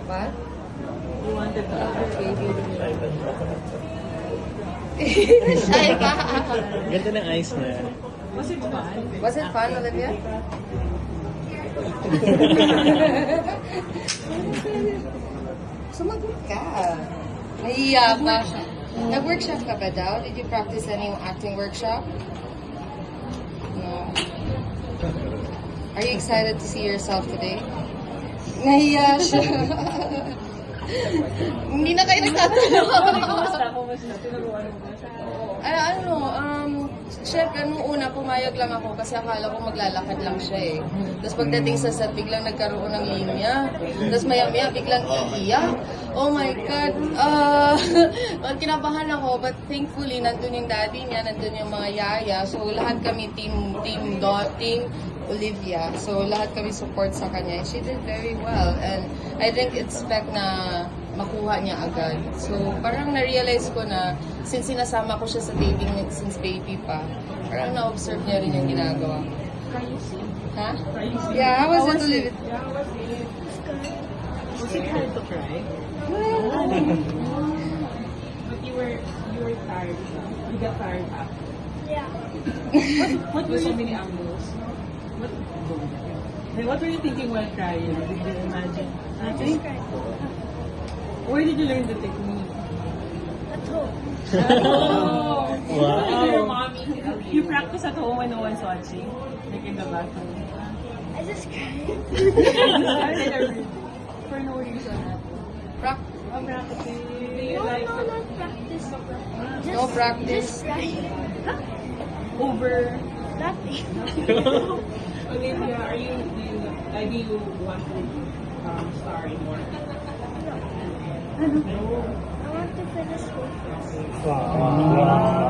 What? You wanted to act. Shy ka. Ganda ng eyes niya. Was it fun? Was it fun, Olivia? Sumagot ka. Nahiya pa. Nag-workshop ka ba daw? Did you practice any acting workshop? No. Are you excited to see yourself today? Nahiya siya. Hindi na kayo nagtatanong. Kumusta? Tinuruan mo ba siya? Syempre, nung una, pumayag lang ako kasi akala ko maglalakad lang siya eh. Tapos pagdating sa set, biglang nagkaroon ng linya. Tapos maya-maya, biglang iiyak. Oh my God! Kinabahan ako, but thankfully, nandun yung daddy niya, nandun yung mga yaya. So, lahat kami team Olivia. So, lahat kami support sa kanya. And she did very well. And I didn't expect na makuha niya agad. So, parang na-realize ko na since sinasama ko siya sa dating since baby pa, parang na-observe niya rin yung ginagawa ko. Ha? Yeah, how was it, Olivia? Yeah, how was it? Was it hard to cry? But you were tired. You got tired after. Yeah. What were so many angles? What were you thinking while crying? Did you imagine? I just cried. Where did you learn the technique? At home. Oh! Wow. Your mommy. You practice at home when no one's watching? Like in the bathroom? I just cried. For no reason. Practice. Do you No, like no, not practice. Just, No practice. Just crying. over? Nothing. Olivia, do you want to star in more? I want to finish school first. Wow.